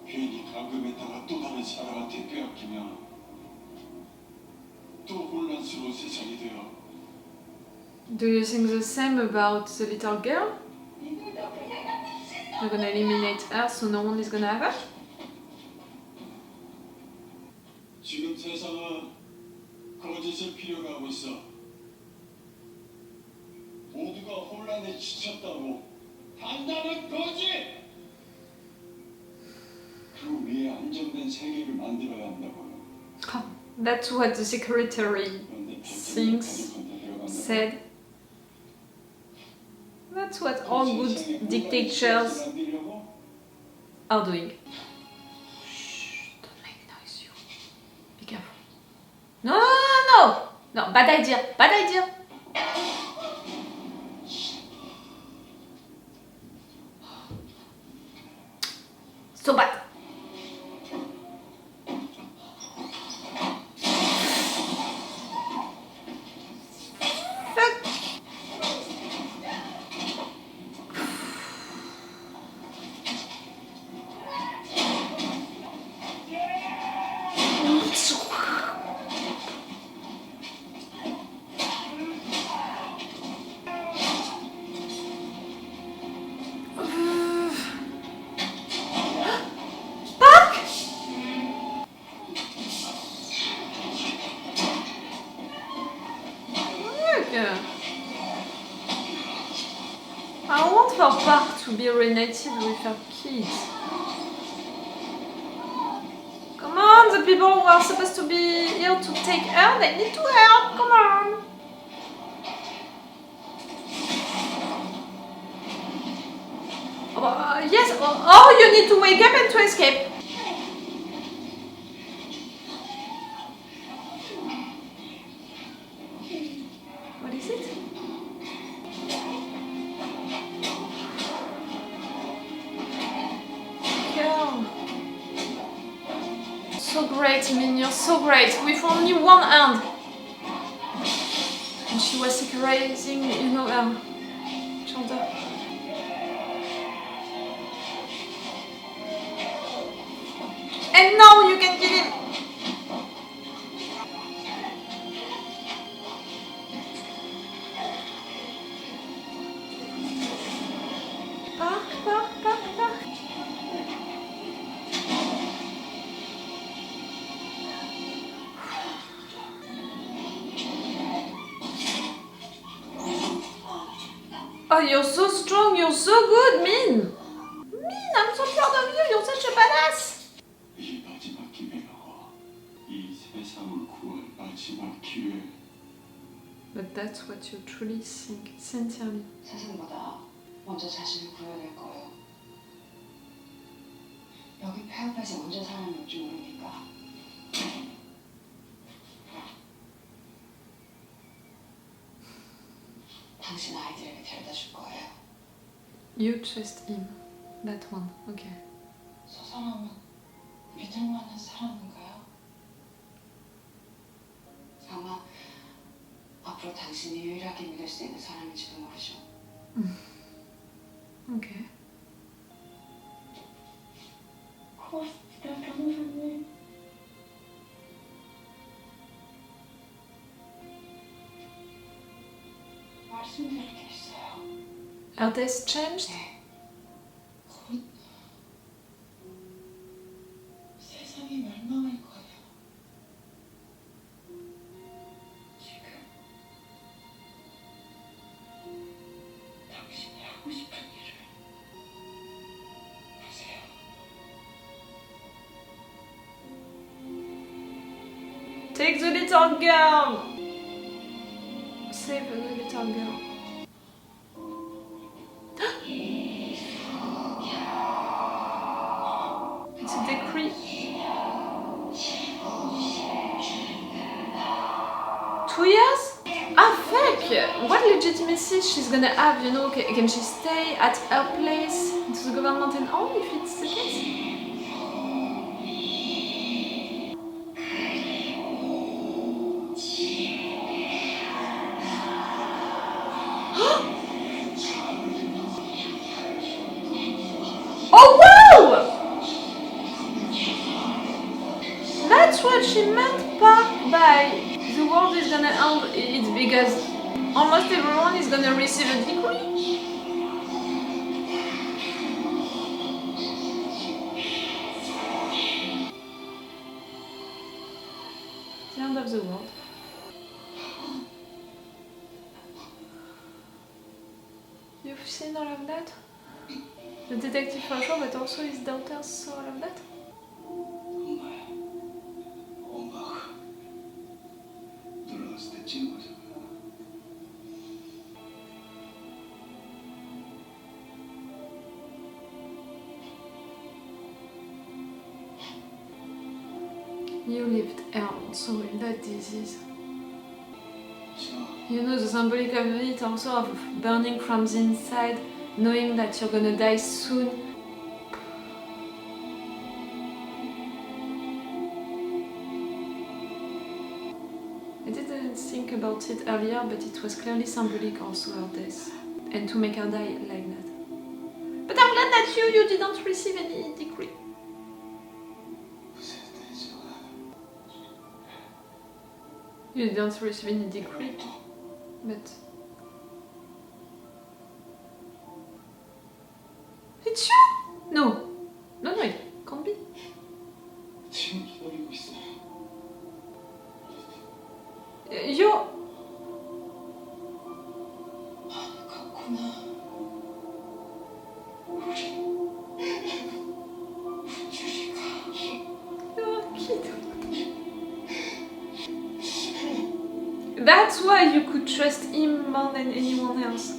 괜히 감금했다가 또 다른 사람한테 빼앗기면 또 혼란스러운 세상이 되어. Do you think the same about the little girl? You're gonna eliminate her so no one is gonna have her? 지금 세상은 거짓을 필요로 하고 있어. 모두가 혼란에 지쳤다고. 단단한 거짓! 그 위에 안정된 세계를 만들어야 한다고. That's what the secretary said. That's what all good dictators are doing. Shh, don't make noise, you. Be careful. No, no, no, no! No, bad idea, bad idea. So bad. I want her Park to be reunited with her kids. Come on, the people who are supposed to be here to take her, they need to help, come on. Yes, or you need to wake up and to escape. What is it? Girl. So great, Min, you're so great, with only one hand. And she was secularizing, her shoulder. And now you can kill him! Park. Oh, you're so strong, you're so good, Min! Min, I'm so proud of you, you're such a badass! 이 마지막 기회라고. 이 세상을 구할 마지막 기회. But that's what you truly think, sincerely. 세상보다 먼저 자신을 구해야 될 거예요. 여기 폐업에서 언제 사람이 올지 모르니까. 당신 아이들에게 데려다 줄 거예요. You trust him. That one, okay. 저 사람은 믿을 만한 사람인가요? 아마 앞으로 당신이 유일하게 믿을 수 있는 사람인지도 모르죠. Okay. 고맙습니다, 변호사님. 말씀드릴 게 있어요. Are this changed? 네. 곧 세상이 멸망할 거예요. 지금 당신이 하고 싶은 일을 하세요. Take the little girl! Save the little girl. It's a decree. 2 years? Ah, fuck! What legitimacy she's gonna have, you know? Can she stay at her place to the government and all if it's the case? Oh wow! why the world is gonna end, it's because almost everyone is gonna receive a degree. The end of the world. You've seen all of that? The detective for sure, but also his daughters saw all of that? 엄마야. 엄마가 놀라웠을 때 찍은 거잖아. You lived also in that disease. 자, You know the symbolic of it also of burning from the inside, knowing that you're gonna die soon. I didn't think about it earlier, but it was clearly symbolic also of death. And to make her die like that. But I'm glad that you didn't receive any degree. You didn't receive any degree, but... It's you? No. No, it can't be. 지금 기다리고 있어. You're... 갔구나. You're a kid. That's why you could trust him more than anyone else.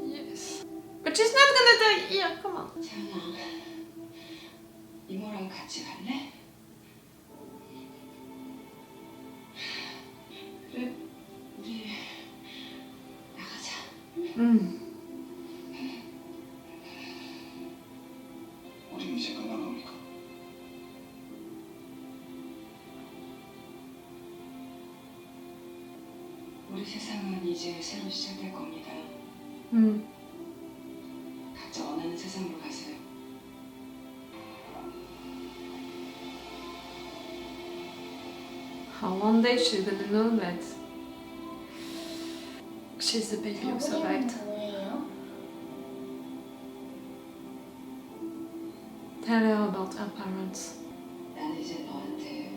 Yes. But she's not gonna die here, come on. 재현아, 이모랑 같이 갈래? 그래, 우리 나가자. 우리 이제 그만 갑니까? 우리 세상은 이제 새로 시작될 겁니다. 각자 원하는 세상으로 가세요. One day she's gonna know that she's the baby who survived. Tell her about her parents. 나는 이제 너한테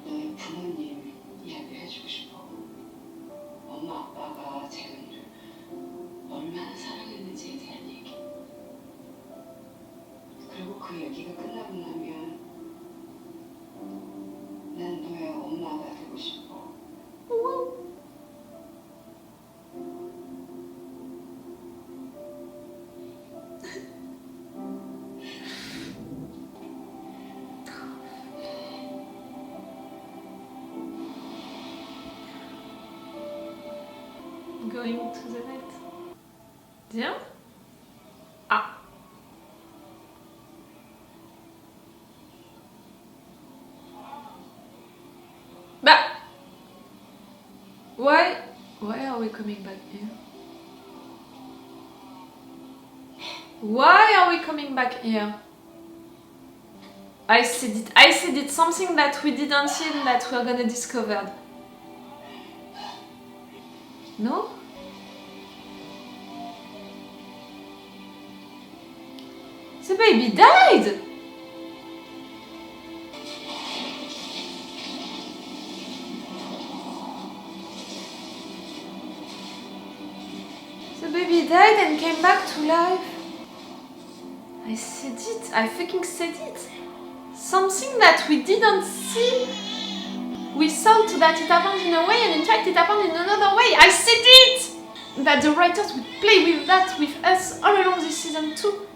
너의 부모님 이야기를 해주고 싶어. 엄마 아빠가 재현이를 얼마나 사랑했는지에 대한 얘기. 그리고 그 얘기가 끝나고 나면 난 너의 엄마가 되고 싶어. Going to the right. Bien. Ah. Bah. Why are we coming back here? Why are we coming back here? I said it. Something that we didn't see and that we're gonna discover. No? The baby died! The baby died and came back to life. I said it. I fucking said it. Something that we didn't see. We thought that it happened in a way and in fact it happened in another way. I said it! That the writers would play with that with us all along this season 2.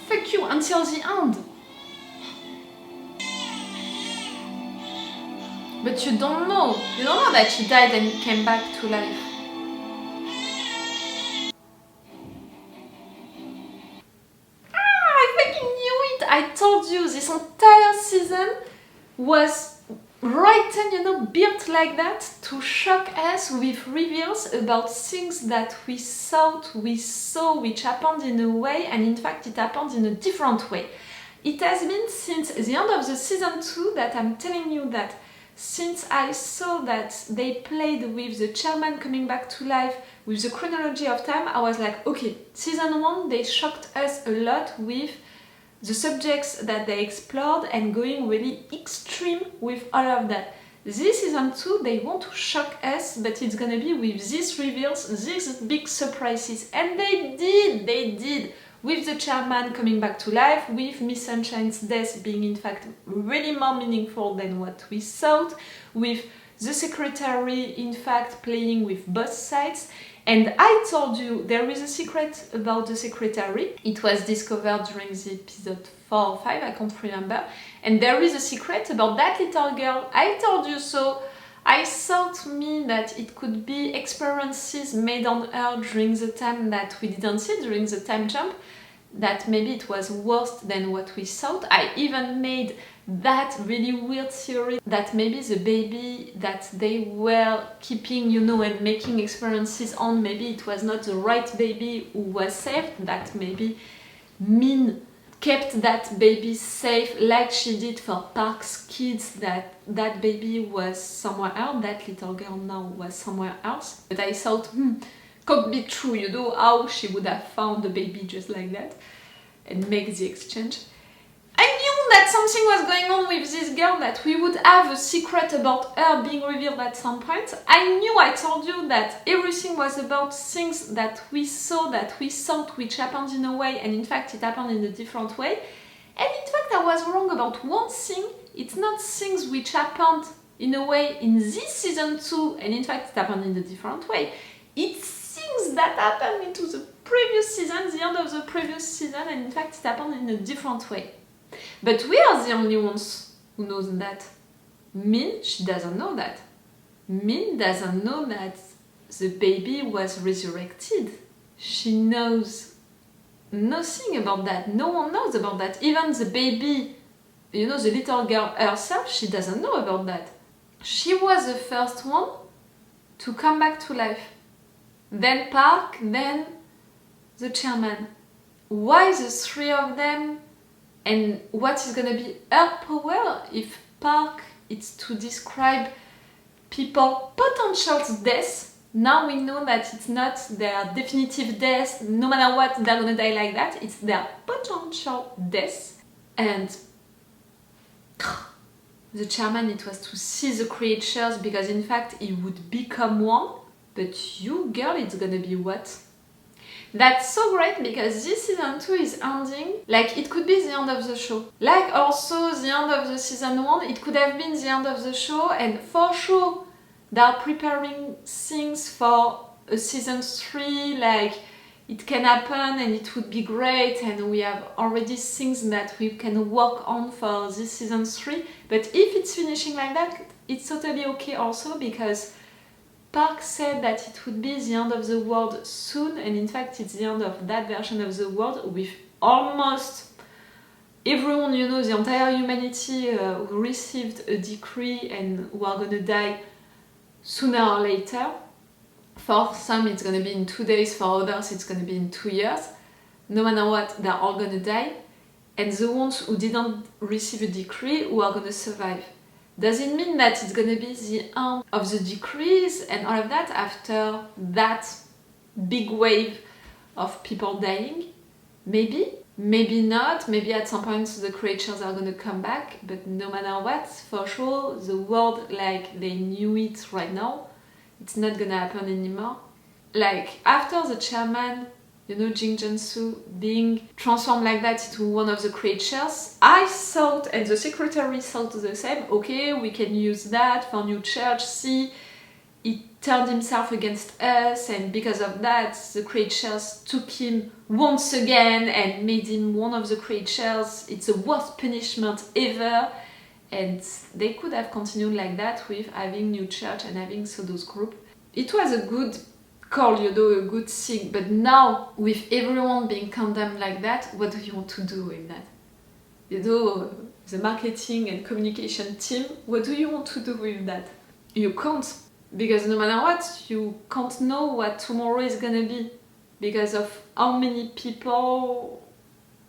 Fuck you until the end. But you don't know. You don't know that she died and came back to life. I fucking knew it! I told told you this entire season was written, you know, built like that to shock us with reveals about things that we thought we saw, which happened in a way, and in fact it happened in a different way. It has been since the end of the season 2 that I'm telling you that since I saw that they played with the chairman coming back to life with the chronology of time, I was like, okay, season 1 they shocked us a lot with the subjects that they explored and going really extreme with all of that. This season 2 they want to shock us, but it's gonna be with these reveals, these big surprises, and they did. With the chairman coming back to life, with Miss Sunshine's death being in fact really more meaningful than what we thought, with the secretary in fact playing with both sides. And I told you there is a secret about the secretary. It was discovered during the episode 4 or 5, I can't remember. And there is a secret about that little girl. I told you so. I thought to me that it could be experiences made on her during the time that we didn't see during the time jump, that maybe it was worse than what we thought. I even made that really weird theory that maybe the baby that they were keeping, you know, and making experiences on, maybe it was not the right baby who was saved, that maybe Min kept that baby safe like she did for Park's kids, that that baby was somewhere else, that little girl now was somewhere else. But I thought, could be true, you know, how she would have found the baby just like that and make the exchange. I knew that something was going on with this girl, that we would have a secret about her being revealed at some point. I told you that everything was about things that we saw, that we thought which happened in a way, and in fact it happened in a different way. And in fact I was wrong about one thing. It's not things which happened in a way in this season 2, and in fact it happened in a different way. It's things that happened into the previous season, the end of the previous season, and in fact it happened in a different way. But we are the only ones who knows that. Min, she doesn't know that. Min doesn't know that the baby was resurrected. She knows nothing about that. No one knows about that. Even the baby, you know, the little girl herself, she doesn't know about that. She was the first one to come back to life. Then Park, then the chairman. Why the three of them? And what is gonna be her power if Park is to describe people potential death? Now we know that it's not their definitive death, no matter what they're gonna die like that, it's their potential death. And the chairman, it was to see the creatures, because in fact he would become one. But you girl, it's gonna be what? That's so great, because this season 2 is ending like it could be the end of the show. Like also the end of the season 1, it could have been the end of the show, and for sure they are preparing things for a season 3, like it can happen and it would be great, and we have already things that we can work on for this season 3. But if it's finishing like that, it's totally okay also, because Park said that it would be the end of the world soon, and in fact it's the end of that version of the world with almost everyone, you know, the entire humanity who received a decree and who are gonna die sooner or later. For some it's gonna be in 2 days, for others it's gonna be in 2 years. No matter what, they're all gonna die. And the ones who didn't receive a decree, who are gonna survive. Does it mean that it's gonna be the end of the decrees and all of that after that big wave of people dying? Maybe, maybe not, maybe at some point the creatures are gonna come back, but no matter what, for sure, the world like they knew it right now, it's not gonna happen anymore. Like, after the chairman, you know, Jung Jin-Su being transformed like that into one of the creatures, I thought, and the secretary thought the same, okay, we can use that for new church, see, he turned himself against us, and because of that, the creatures took him once again and made him one of the creatures. It's the worst punishment ever, and they could have continued like that with having new church and having Sodo's group. It was a good call, you know, a good thing, but now with everyone being condemned like that, what do you want to do with that? you know, the marketing and communication team, what do you want to do with that? You can't, because no matter what, you can't know what tomorrow is gonna be because of how many people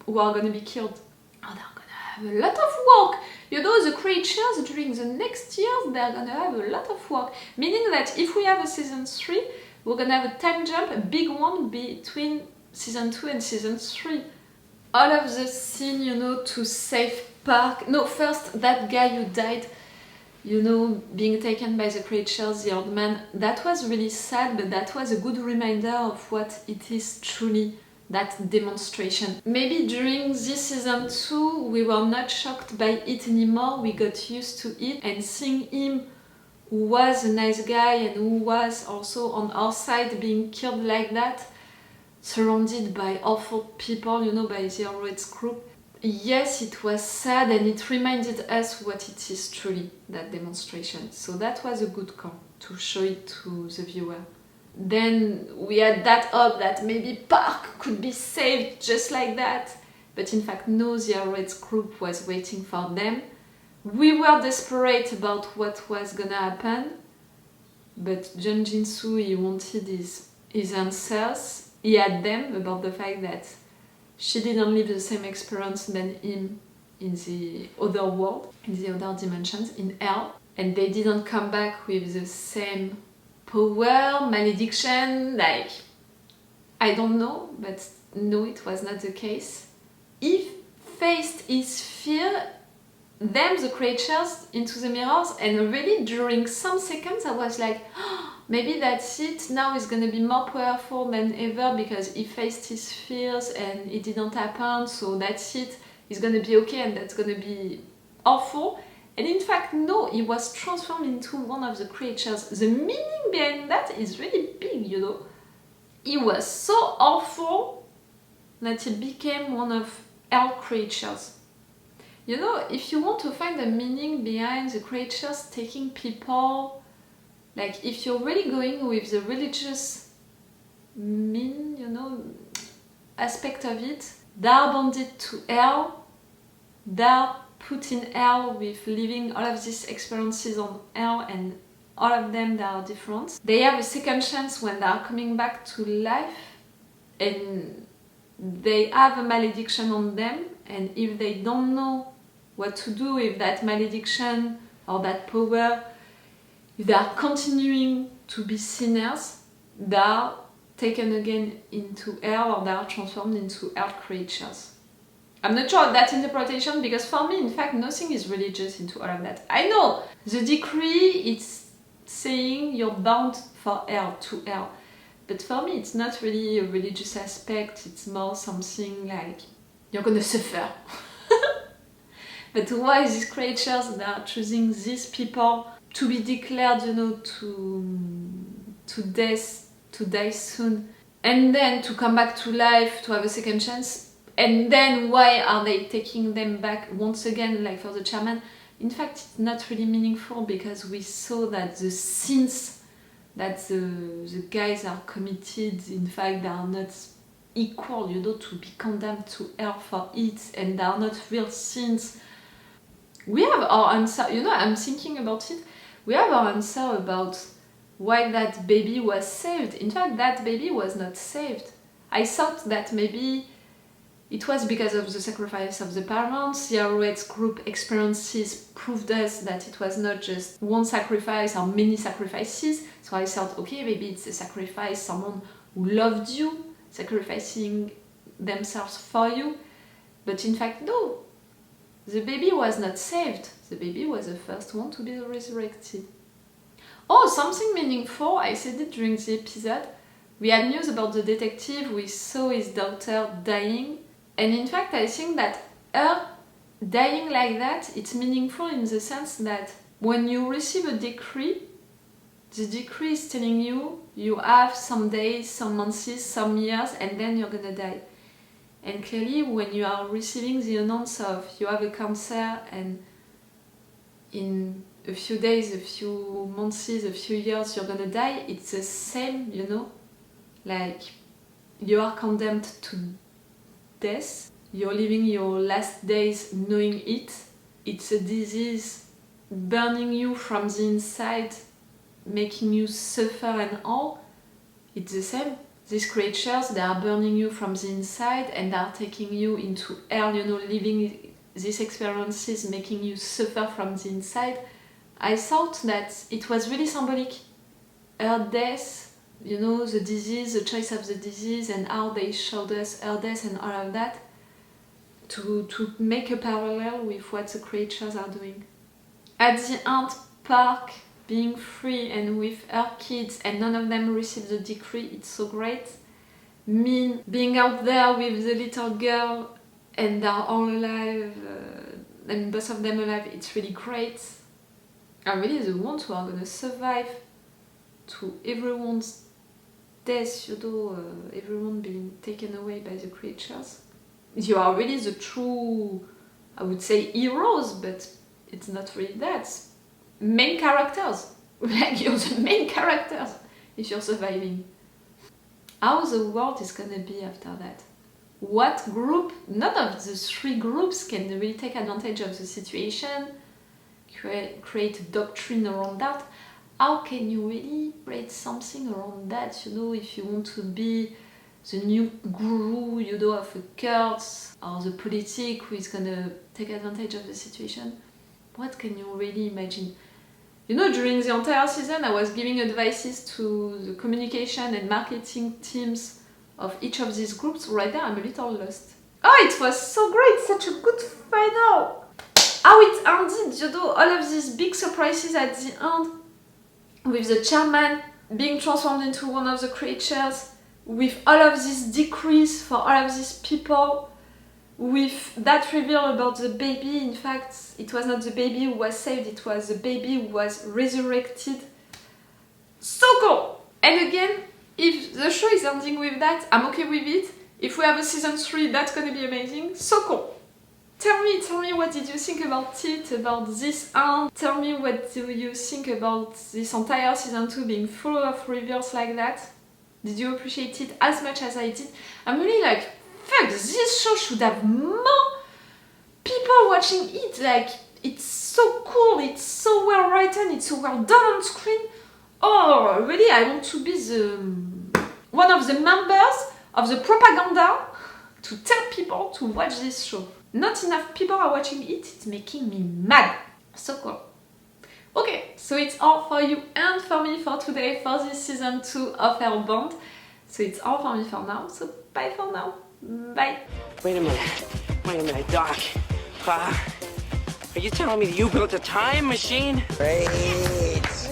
who are gonna be killed. Oh, they're gonna have a lot of work. You know, the creatures during the next years, they're gonna have a lot of work. Meaning that if we have a season 3, we're gonna have a time jump, a big one between season 2 and season 3. All of the scene, you know, to save Park. No, first, that guy who died, you know, being taken by the creatures, the old man, that was really sad, but that was a good reminder of what it is truly, that demonstration. Maybe during this season 2, we were not shocked by it anymore, we got used to it, and seeing him, who was a nice guy and who was also on our side being killed like that, surrounded by awful people, you know, by the Hellbound group. Yes, it was sad and it reminded us what it is truly, that demonstration. So that was a good call to show it to the viewer. Then we had that hope that maybe Park could be saved just like that. But in fact, no, the Hellbound group was waiting for them. We were desperate about what was gonna happen. But Jung Jin-Su, he wanted his answers. He had them about the fact that she didn't live the same experience than him in the other world, in the other dimensions, in Hell. And they didn't come back with the same power, malediction, like, I don't know, but no, it was not the case. He faced his fear, them, the creatures, into the mirrors, and really during some seconds I was like, oh, maybe that's it, now he's gonna be more powerful than ever because he faced his fears and it didn't happen, so that's it, he's gonna be okay and that's gonna be awful. And in fact, no, he was transformed into one of the creatures. The meaning behind that is really big, you know. He was so awful that he became one of Hell creatures. You know, if you want to find the meaning behind the creatures taking people, like if you're really going with the religious you know, aspect of it, they are bonded to Hell, they are put in Hell with living all of these experiences on Hell, and all of them, they are different. They have a second chance when they are coming back to life, and they have a malediction on them, and if they don't know what to do with that malediction or that power, if they are continuing to be sinners, they are taken again into Hell, or they are transformed into Hell creatures. I'm not sure of that interpretation, because for me, in fact, nothing is religious into all of that. I know the decree, it's saying you're bound for Hell, to Hell. But for me, it's not really a religious aspect, it's more something like, you're gonna suffer. But why these creatures that are choosing these people to be declared, you know, to death, to die soon, and then to come back to life, to have a second chance? And then why are they taking them back once again, like for the chairman? In fact, it's not really meaningful, because we saw that the sins that the guys are committed, in fact, they are not equal, you know, to be condemned to Hell for it, and they are not real sins. We have our answer, you know, I'm thinking about it, we have our answer about why that baby was saved. In fact, that baby was not saved. I thought that maybe it was because of the sacrifice of the parents. The Hellbound group experiences proved us that it was not just one sacrifice or many sacrifices. So I thought, okay, maybe it's a sacrifice, someone who loved you, sacrificing themselves for you. But in fact, no. The baby was not saved. The baby was the first one to be resurrected. Oh, something meaningful, I said it during the episode. We had news about the detective, we saw his daughter dying. And in fact, I think that her dying like that, it's meaningful in the sense that when you receive a decree, the decree is telling you you have some days, some months, some years, and then you're gonna die. And clearly, when you are receiving the announce of you have a cancer and in a few days, a few months, a few years, you're gonna die, it's the same, you know? Like, you are condemned to death, You're living your last days knowing it. It's a disease burning you from the inside, making you suffer and all. It's the same. These creatures, they are burning you from the inside and are taking you into hell, you know, living these experiences, making you suffer from the inside. I thought that it was really symbolic. Her death, you know, the disease, the choice of the disease, and how they showed us her death and all of that, to make a parallel with what the creatures are doing. At the end, Park being free and with her kids, and none of them received the decree, it's so great. Min being out there with the little girl and they're all alive, and both of them alive, it's really great. Are really the ones who are gonna survive to everyone's death, you know, everyone being taken away by the creatures. You are really the true, I would say, heroes, but it's not really that. Main characters. Like, you're the main characters if you're surviving. How the world is gonna be after that? What group? None of the three groups can really take advantage of the situation, create a doctrine around that. How can you really create something around that, you know, if you want to be the new guru, you know, of a cult, or the politic who is gonna take advantage of the situation? What can you really imagine? You know, during the entire season I was giving advices to the communication and marketing teams of each of these groups. Right there I'm a little lost. Oh, it was so great, such a good final! How it ended, you know, all of these big surprises at the end, with the chairman being transformed into one of the creatures, with all of these decrees for all of these people, with that reveal about the baby. In fact, it was not the baby who was saved, it was the baby who was resurrected. So cool! And again, if the show is ending with that, I'm okay with it. If we have a season 3, that's gonna be amazing. So cool! Tell me what did you think about it, about this end? Tell me what do you think about this entire season 2 being full of reveals like that? Did you appreciate it as much as I did? I'm really like, fuck, this show should have more people watching it. Like, it's so cool, it's so well written, it's so well done on screen. Oh, really, I want to be one of the members of the propaganda to tell people to watch this show. Not enough people are watching it, it's making me mad. So cool. Okay, so it's all for you and for me for today, for this season 2 of Hellbound. So it's all for me for now, so bye for now. Bye. Wait a minute, Doc. Are you telling me that you built a time machine? Great.